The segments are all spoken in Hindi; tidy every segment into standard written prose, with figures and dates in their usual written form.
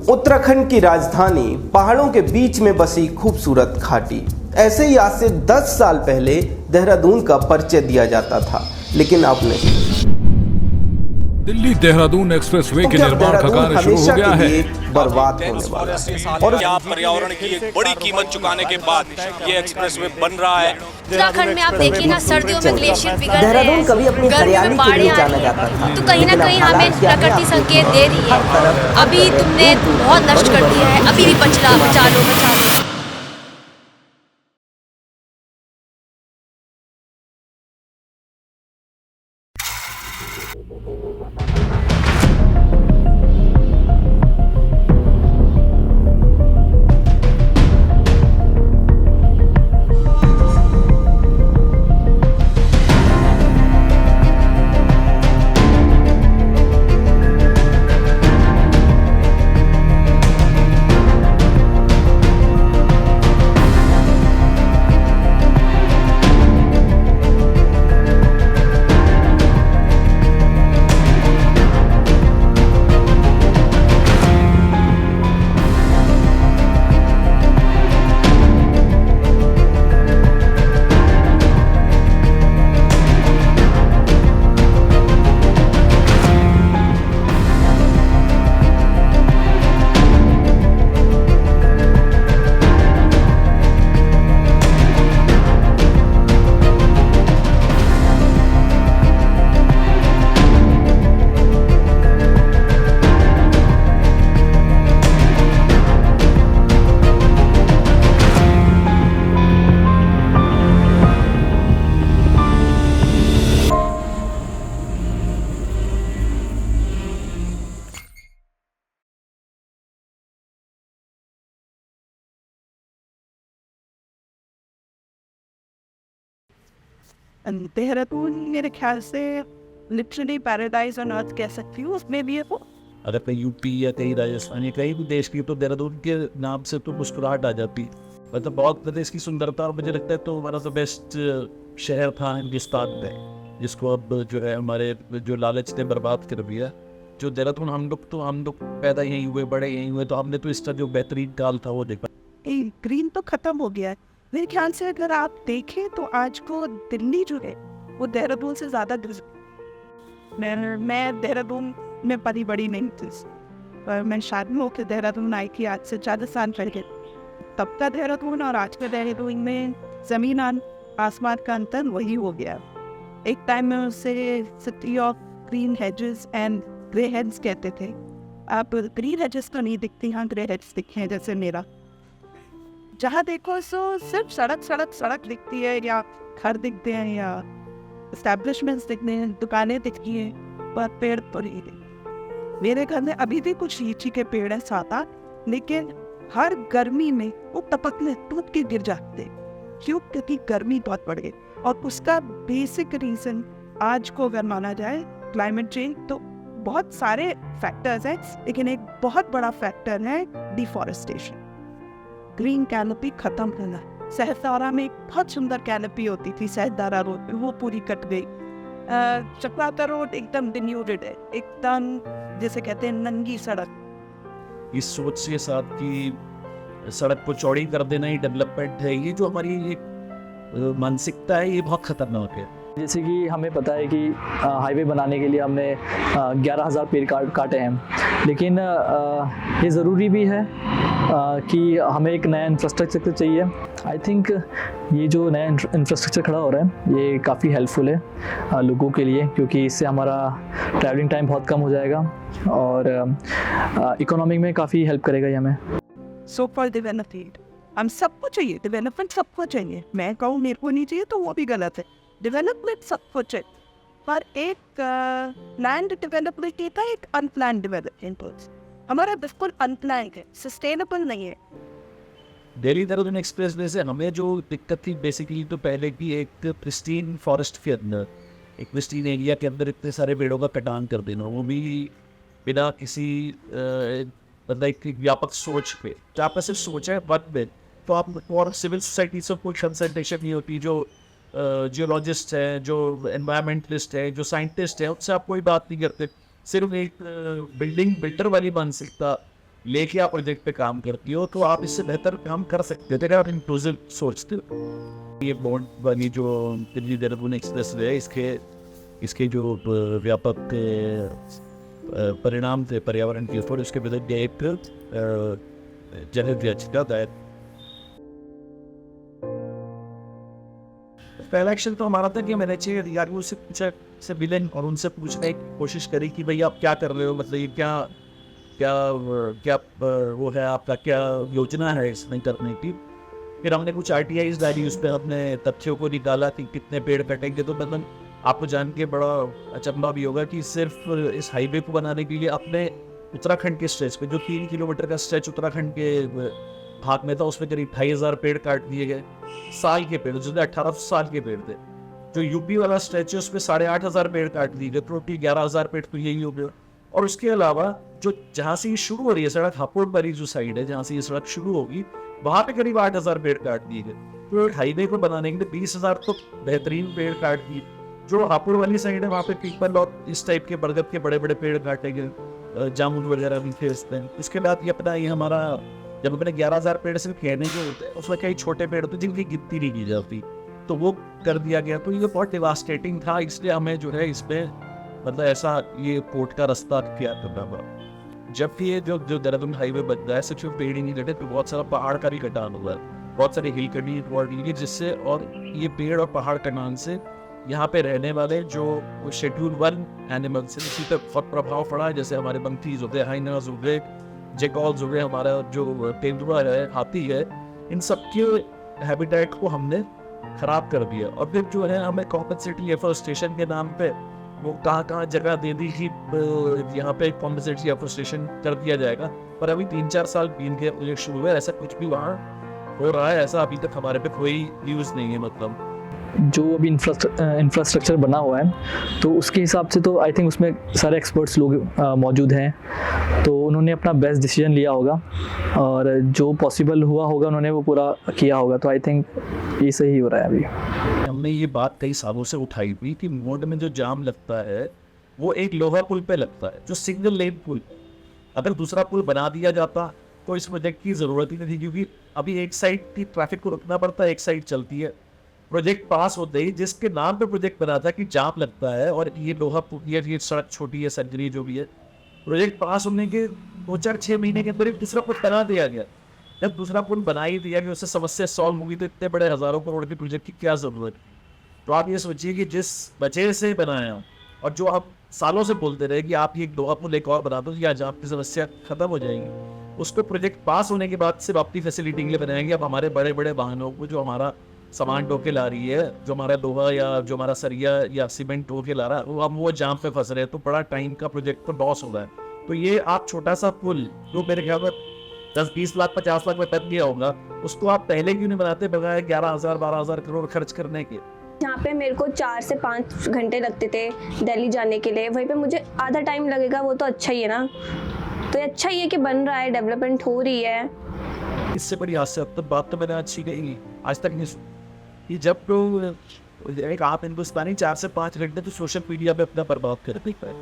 उत्तराखंड की राजधानी पहाड़ों के बीच में बसी खूबसूरत घाटी। ऐसे ही आज से 10 साल पहले देहरादून का परिचय दिया जाता था, लेकिन अब नहीं। दिल्ली देहरादून एक्सप्रेसवे के निर्माण का कार्य शुरू हो गया है। बर्बाद होने वाला है और क्या पर्यावरण की एक बड़ी कीमत चुकाने के बाद ये एक्सप्रेसवे बन रहा है। उत्तराखंड में आप देखिए ना, सर्दियों में ग्लेशियर पिघल रहे हैं, देहरादून कभी अपनी हरियाली के लिए जाना जाता था, तो कहीं ना कहीं हमें प्रकृति संकेत दे रही है। अभी तुमने बहुत नष्ट कर दिया है, अभी भी बचा लो। देहरादून मेरे ख्याल से लिटरली पैराडाइज ऑन अर्थ कह सकती हूँ। उसमें भी है वो, अगर कहीं यूपी या कहीं राजस्थान या कहीं भी देश की, तो देहरादून के नाम से तो मुस्कुराहट आ जाती। मतलब बहुत प्रदेश की सुंदरता, और मुझे लगता है तो हमारा तो बेस्ट शहर था हिंदुस्तान में, जिसको अब जो है हमारे जो लालच ने बर्बाद कर दिया। जो देहरादून हम लोग पैदा यहीं हुए, बड़े यहीं हुए, तो हमने तो इसका जो बेहतरीन काल था वो देखा। ग्रीन तो खत्म हो गया है मेरे ख्याल से। अगर आप देखें तो आज को दिल्ली जो है वो देहरादून से ज़्यादा मैं देहरादून में पली बड़ी नहीं थी, पर मैं शादी होकर देहरादून आई थी आज से 40 साल पहले। तब का देहरादून और आज के देहरादून में ज़मीन आसमान का अंतर वही हो गया। एक टाइम में उसे city of green hedges and grey heads कहते थे। अब ग्रीन हेजेस तो नहीं दिखती, हाँ ग्रे हेड्स दिखे हैं, जैसे मेरा। जहाँ देखो सो सिर्फ सड़क दिखती है, या घर दिखते हैं, या एस्टैब्लिशमेंट्स दिखते हैं, दुकानें दिखती हैं, पर पेड़ तो नहीं दिखते। मेरे घर में अभी भी कुछ लीची के पेड़ हैं 7-8, लेकिन हर गर्मी में वो टपकने टूट के गिर जाते। क्यों? क्योंकि गर्मी बहुत बढ़ गई। और उसका बेसिक रीज़न आज को अगर माना जाए क्लाइमेट चेंज, तो बहुत सारे फैक्टर्स हैं, लेकिन एक बहुत बड़ा फैक्टर है डिफॉरेस्टेशन। ग्रीन कैनोपी खत्म होना। सहस्त्रधारा में एक बहुत सुंदर कैनोपी होती थी, सहस्त्रधारा रोड पे, वो पूरी कट गई। चक्राता रोड एकदम डिन्यूडेड है, एकदम जैसे कहते हैं नंगी सड़क। इस सोच के साथ कि सड़क को चौड़ी कर देना ही डेवलपमेंट है, ये जो हमारी एक मानसिकता है, ये बहुत खतरनाक है। जैसे कि हमें पता है कि हाईवे बनाने के लिए हमने 11,000 पेड़ काटे हैं, लेकिन ये ज़रूरी भी है कि हमें एक नया इंफ्रास्ट्रक्चर चाहिए। आई थिंक ये जो नया इंफ्रास्ट्रक्चर खड़ा हो रहा है ये काफ़ी हेल्पफुल है लोगों के लिए, क्योंकि इससे हमारा ट्रैवलिंग टाइम बहुत कम हो जाएगा और इकोनॉमिक में काफ़ी हेल्प करेगा ये हमें। सो फॉर डेवलपमेंट हम सबको चाहिए, डेवलपमेंट सबको चाहिए। मैं कहूँ मेरे को नहीं चाहिए तो वो भी गलत है। डेवलपमेंट सबको चाहिए, पर एक प्लान्ड डेवलपमेंट था, एक अनप्लान्ड डेवलपमेंट। हमारा बिल्कुल अनप्लान्ड है, सस्टेनेबल नहीं है। दिल्ली देहरादून एक्सप्रेसवे से हमें जो दिक्कत थी बेसिकली, तो पहले की एक प्रिस्टीन फॉरेस्ट के अंदर, एक प्रिस्टीन एरिया के अंदर इतने सारे पेड़ों का कटान कर देना, वो भी बिना किसी मतलब एक व्यापक सोच पे। जहाँ पर सिर्फ सोचा है वन में, तो आप और सिविल सोसाइटी से कोई कंसल्टेशन नहीं होती। जो जियोलॉजिस्ट हैं, जो एनवायरमेंटलिस्ट हैं, जो साइंटिस्ट हैं, उससे आप कोई बात नहीं करते। सिर्फ एक बिल्डिंग बिल्डर वाली मानसिकता लेके आप प्रोजेक्ट पे काम करती हो तो आप इससे बेहतर काम कर सकते हो। तो आप इंक्लूसिव सोचते हो। ये बॉन्ड वाली जो दिल्ली देहरादून एक्सप्रेस वे है, इसके जो व्यापक परिणाम थे पर्यावरण के ऊपर, उसके बदल एक जनहित याचिका दायर। पहला एक्शन तो हमारा था कि मैंने चाहिए अधिकारियों से पूछा से मिले और उनसे पूछने की कोशिश करी कि भाई आप क्या कर रहे हो, मतलब ये क्या वो है आपका, क्या योजना है इसमें करने की। फिर हमने कुछ RTIs डाली, उस पर हमने तथ्यों को निकाला कि कितने पेड़ कटेंगे। तो मतलब आपको जान के बड़ा अचंभा भी होगा कि सिर्फ इस हाईवे को बनाने के लिए अपने उत्तराखंड के स्ट्रेच पे, जो 3 किलोमीटर का स्ट्रेच उत्तराखंड के भाग में था, उसमें करीब 2,500 पेड़ काट दिए गए, साल के पेड़, जिसमें 1800 साल के पेड़ थे। जो यूपी वाला स्ट्रेच है उसमें 8,500 पेड़ काट दिए गए, टोटल 11,000 पेड़ तो यही हो गए। और उसके अलावा जो जहाँ से ये शुरू हो रही है सड़क, हापुड़ वाली जो साइड है जहाँ से ये सड़क शुरू होगी, वहाँ पे करीब 8,000 पेड़ काट दिए गए। तो हाईवे को बनाने के लिए 20,000 तो बेहतरीन पेड़ काट दिए। जो हापुड़ वाली साइड है वहाँ पे पीपल और इस टाइप के बरगद के बड़े बड़े पेड़ काटे गए, जामुन वगैरह भी थे इस टाइम। इसके बाद ये अपना ये हमारा जब अपने 11,000 पेड़ सिर्फ कहने के होते हैं, उसमें कई छोटे पेड़ होते जिनकी गिनती नहीं की जाती, तो वो कर दिया गया। तो ये बहुत डिवास्टेटिंग था, इसलिए हमें जो है इसमें मतलब ऐसा ये कोर्ट का रास्ता अख्तियार करना पड़ा। जब भी ये जो देहरादून हाईवे बन रहा है, सिर्फ पेड़ ही नहीं कटे, तो बहुत सारा पहाड़ का भी कटान हुआ है, बहुत सारे हिल कटी हुई, जिससे और ये पेड़ और पहाड़ कटान से यहाँ पे रहने वाले जो शेड्यूल 1 एनिमल्स हैं उसी पर बहुत प्रभाव पड़ा है। जैसे हमारे मंकीज हो गए, हाइनास हो गए, जैकॉल्स हो गए, हमारा जो तेंदुआ है, हाथी है, इन सब के हैबिटेट को हमने खराब कर दिया। और फिर जो है हमें कॉम्पनसेटरी एफोरेस्टेशन के नाम पे वो कहाँ जगह दे दी कि यहाँ पे कॉम्पनसेटरी एफोरेस्टेशन कर दिया जाएगा, पर अभी 3-4 साल बीत गए प्रोजेक्ट शुरू हुए, ऐसा कुछ भी वहाँ हो रहा है ऐसा अभी तक हमारे पे कोई न्यूज़ नहीं है। मतलब जो अभी इंफ्रास्ट्रक्चर बना हुआ है तो उसके हिसाब से तो आई थिंक उसमें सारे एक्सपर्ट्स लोग मौजूद हैं, तो उन्होंने अपना बेस्ट डिसीजन लिया होगा और जो पॉसिबल हुआ होगा उन्होंने वो पूरा किया होगा। तो आई थिंक ये सही हो रहा है। अभी हमने ये बात कई सालों से उठाई हुई कि मोड में जो जाम लगता है वो एक लोहा पुल पे लगता है, जो सिंगल लेन पुल। अगर दूसरा पुल बना दिया जाता तो इस प्रोजेक्ट की ज़रूरत ही नहीं थी, क्योंकि अभी एक साइड की ट्रैफिक को रुकना पड़ता है, एक साइड चलती है। प्रोजेक्ट पास होते ही जिसके नाम पे प्रोजेक्ट बना था कि जाम लगता है और ये लोहा ये सड़क छोटी है, सर्जरी जो भी है, प्रोजेक्ट पास होने के 2-4-6 महीने के अंदर एक दूसरा पुल बना दिया गया। जब दूसरा पुल बना ही दिया कि उससे समस्या सॉल्व होगी, तो इतने बड़े हज़ारों करोड़ के प्रोजेक्ट की क्या ज़रूरत। तो आप ये सोचिए कि जिस वजह से बनाया और जो आप सालों से बोलते रहे कि आप ये लोहा पुल एक और बना दो या जाम की समस्या खत्म हो जाएगी, उस पर प्रोजेक्ट पास होने के बाद सिर्फ अपनी फैसिलिटी के लिए बनाएंगे। अब हमारे बड़े बड़े वाहनों को जो हमारा सामान ढो के ला रही है, जो हमारा लोहा या जो हमारा सरिया या सीमेंट ढो के ला रहा है, वो अब वो जाम पे फंस रहे हैं, तो बड़ा टाइम का प्रोजेक्ट तो लॉस हो रहा है। तो ये आप छोटा सा पुल जो मेरे ख्याल में 10-20 लाख 50 लाख में तक गया होगा, उसको आप पहले क्यों नहीं बनाते बगैर 11,000-12,000 करोड़ खर्च करने के। यहाँ पे मेरे को 4 से 5 घंटे लगते थे दिल्ली जाने के लिए, वहीं पे मुझे आधा टाइम लगेगा, वो तो अच्छा ही है ना। तो ये अच्छा ही है कि बन रहा है, डेवलपमेंट हो रही है। इससे बड़ी हास्य बात तो मैंने अच्छी कही आज तक नहीं सुनी कि जब एक आप हिंदुस्तानी 4 से 5 घंटे तो सोशल मीडिया पे अपना बर्बाद कर देता है,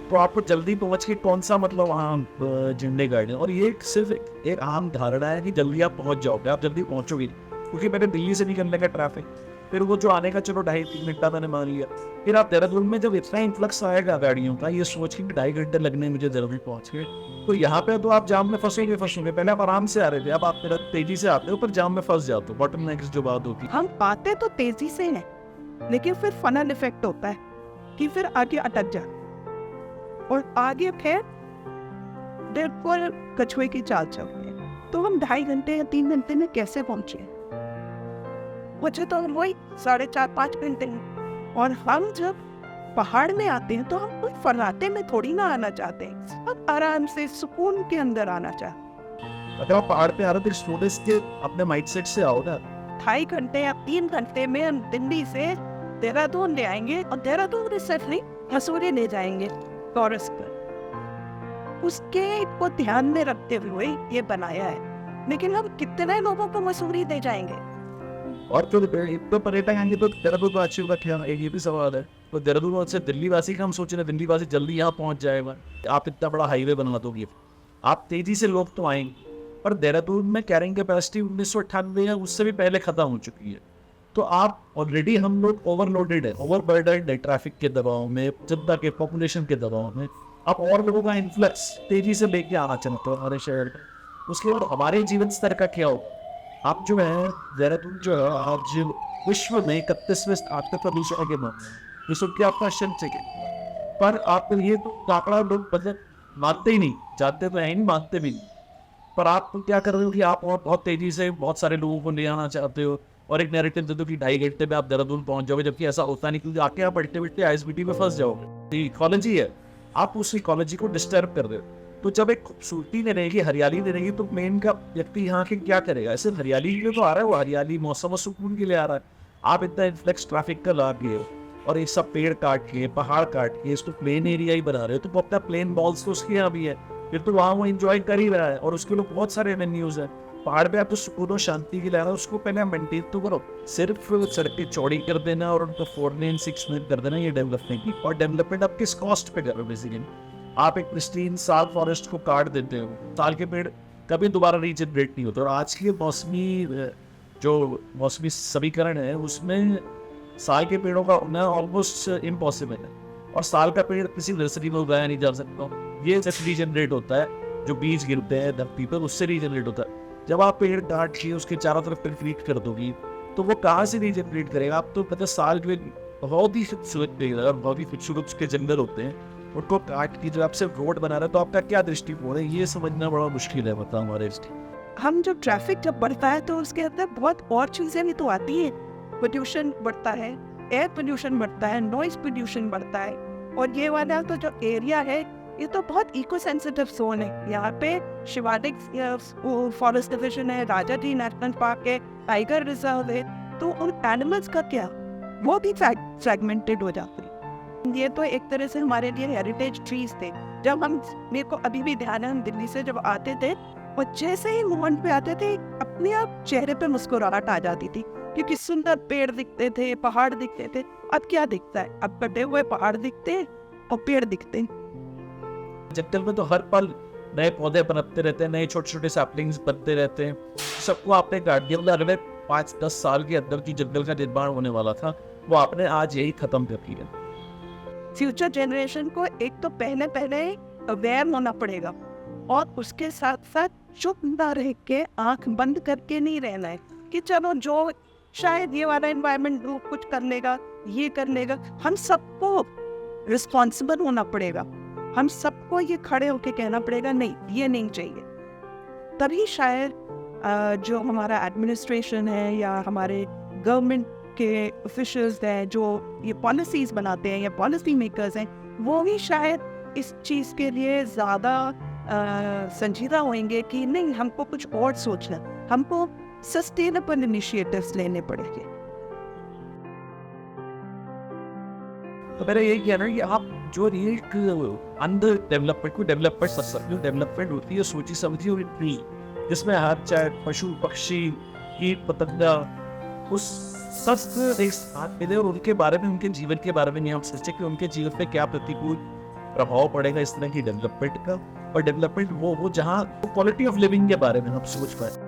तो आपको जल्दी पहुंच के कौन सा मतलब वहाँ झंडे गाड़े। और ये सिर्फ एक आम धारणा है कि जल्दी आप पहुंच जाओगे, आप जल्दी पहुंचोगे, क्योंकि मैंने दिल्ली से निकलने का ट्रैफिक, फिर वो जो आने का चलो 2.5-3 घंटा मैंने मान लिया, फिर आप देहरादून में जब इतना इन्फ्लक्स आएगा गाड़ियों का, ये सोच के 2.5 घंटे लगने मुझे देहरादून पहुंच गए, तो यहाँ पे तो आप जाम में फंसोगे। पहले आप आराम से आ रहे थे, अब आप मेरा तेजी से आते हो पर जाम में फंस जाते हो। बॉटम नेक्स्ट जो बात होती है, हम आते तो तेजी से हैं, लेकिन फिर फनल इफेक्ट होता है कि फिर आगे अटक जा और आगे फिर बिल्कुल कछुए की चाल चल रही है। तो हम 2.5 घंटे या 3 घंटे में कैसे पहुंचे? मुझे तो वही 4.5-5 घंटे में। और हम जब पहाड़ में आते हैं तो हम कोई फर्राटे में थोड़ी ना आना चाहते हैं, हम आराम से सुकून के अंदर आना चाहते हैं। अगर आप पहाड़ पे आ रहे हो तो स्टूडेंट्स के अपने माइंडसेट से आओ ना। 2.5 घंटे या 3 घंटे में हम दिल्ली से देहरादून ले आएंगे और देहरादून से सिर्फ नहीं मसूरी ले जाएंगे टॉरस पर। उसके को ध्यान में रखते हुए ये बनाया है, लेकिन हम कितने लोगों को मसूरी दे जाएंगे? और जो इतना पर्यटक आएंगे तो देहरादून को अच्छी होगा क्या, ये भी सवाल है। तो देहरादून से दिल्ली वासी का हम सोच रहे हैं दिल्ली वासी जल्दी यहाँ पहुँच जाएगा। आप इतना बड़ा हाईवे बनवा दोगे, आप तेजी से लोग तो आएंगे, पर देहरादून में कैरिंग कैपेसिटी 1998 या उससे भी पहले खत्म हो चुकी है। तो आप ऑलरेडी हम लोग ओवरलोडेड है, ओवरबर्डन्ड है ट्रैफिक के दबाव में, जनता के पॉपुलेशन के दबाव में। आप और लोगों का इन्फ्लक्स तेजी से लेके आना चाहते हो हमारे शहर में, उसके बाद हमारे जीवन स्तर का क्या हो? आप जो है देहरादून जो है आज विश्व में 31वें स्थान पर प्रदूषण के मामले विश्व की आपका शंच है, पर आप ये तो आंकड़ा लोग मतलब मानते ही नहीं, जानते तो है ही नहीं, मानते भी नहीं। पर आप क्या कर रहे हो कि आप और बहुत तेजी से बहुत सारे लोगों को ले आना चाहते हो और एक नैरेटिव दे दो कि 2.5 घंटे में आप देहरादून पहुंच जाओगे, जबकि ऐसा होता नहीं, क्योंकि आके आप बैठते बैठते आईएसबीटी में फंस जाओगे। इकोलॉजी है, आप उस इकोलॉजी को डिस्टर्ब कर रहे हो। तो जब एक खूबसूरती नहीं रहेगी, हरियाली नहीं रहेगी, तो मेन का व्यक्ति यहाँ के क्या करेगा? ऐसे हरियाली के लिए तो आ रहा है, वो हरियाली मौसम और सुकून के लिए आ रहा है। आप इतना इन्फ्लेक्स ट्रैफिक का ला गए हो और ये सब पेड़ काट के, पहाड़ काट के इसको प्लेन एरिया ही बना रहे हो, तो वो अपना प्लेन बॉल्स तो उसके यहाँ भी है, फिर तो वहाँ वो इंजॉय कर ही रहा है और उसके लिए बहुत सारे एवेन्यूज है। पहाड़ पे आप तो सुकून और शांति की ला रहे हो, उसको पहले मेंटेन तो करो। सिर्फ सड़कें चौड़ी कर देना और उनको 4 लेन 6 लेन कर देना, ये डेवलपमेंट की। और डेवलपमेंट आप किस कॉस्ट पे कर रहे हो? बेसिकली आप एक प्रिस्टीन साल फॉरेस्ट को काट देते हो, साल के पेड़ कभी दोबारा रीजनरेट नहीं होते। और आज के मौसमी समीकरण है उसमें साल के पेड़ों का होना ऑलमोस्ट इम्पॉसिबल है, और साल का पेड़ किसी नर्सरी में उगाया नहीं जा सकता। ये सिर्फ रीजनरेट होता है, जो बीज गिरते हैं धरती पर उससे रीजनरेट होता है। जब आप पेड़ काट के उसके चारों तरफ कंक्रीट कर दोगी तो वो कहाँ से रीजनरेट करेगा? आप तो पता साल में बहुत ही खूबसूरत पेड़ और बहुत ही खूबसूरत उसके जंगल होते हैं, उनको काट के जब आप सिर्फ रोड बना रहे हो तो आपका क्या दृष्टिकोण है, ये समझना बड़ा मुश्किल है। बताओ हमारे हम जब ट्रैफिक जब बढ़ता है तो उसके अंदर बहुत और चीज़ें भी तो आती हैं। पोल्यूशन बढ़ता है, एयर पोल्यूशन बढ़ता है, नॉइज पोल्यूशन बढ़ता है। और ये वाला तो जो एरिया है ये तो बहुत इको सेंसिटिव जोन है। यहाँ पे शिवालिक फॉरेस्ट डिविजन है, राजाजी नेशनल पार्क है, टाइगर रिजर्व है, तो उन एनिमल्स का क्या, वो भी फ्रैगमेंटेड हो जाते हैं। ये तो एक तरह से हमारे लिए हेरिटेज ट्रीज थे। जब हम, मेरे को अभी भी ध्यान है, हम दिल्ली से जब आते थे और जैसे ही मोहन पे आते थे अपने आप चेहरे पे मुस्कुराहट आ जाती थी, क्योंकि सुंदर पेड़ दिखते थे, पहाड़ दिखते थे। अब क्या दिखता है? अब कटे हुए पहाड़ दिखते हैं और पेड़ दिखते हैं। जंगल में तो हर पल नए पौधे पनपते रहते हैं, नए छोटे छोटे सैपलिंग्स बनते रहते हैं। सबको आपने काट दिया। मतलब अगले 5-10 साल के अंदर जो जंगल का निर्माण होने वाला था वो आपने आज यही खत्म कर दिया। फ्यूचर जनरेशन को एक तो पहले अवेयर होना पड़ेगा, और उसके साथ साथ चुप ना रह के, आंख बंद करके नहीं रहना है कि चलो जो शायद ये वाला एनवायरनमेंट ग्रुप कुछ कर लेगा, ये कर लेगा। हम सबको रिस्पॉन्सिबल होना पड़ेगा। हम सबको ये खड़े होके कहना पड़ेगा नहीं, ये नहीं चाहिए। तभी शायद जो हमारा एडमिनिस्ट्रेशन है या हमारे गवर्नमेंट के ऑफिशियल्स हैं जो ये पॉलिसीज़ बनाते हैं या पॉलिसी मेकर्स हैं, वो भी शायद इस चीज़ के लिए ज़्यादा संजीदा होंगे कि नहीं, हमको कुछ और सोचना, हमको सस्टेनेबल इनिशिएटिव्स लेने पड़ेंगे। तो मेरा यही कहना है कि आप जो एक अंडर डेवलपमेंट को डेवलपमेंट होती है सोची समझी हुई ट्री, जिसमें हर चाहे पशु पक्षी कीट पतंगा उस सब एक साथ मिले और उनके बारे में, उनके जीवन के बारे में नहीं हम सोचे कि उनके जीवन पे क्या प्रतिकूल प्रभाव पड़ेगा इस तरह की डेवलपमेंट का। और डेवलपमेंट वो जहाँ क्वालिटी ऑफ लिविंग के बारे में हम सोच पाए।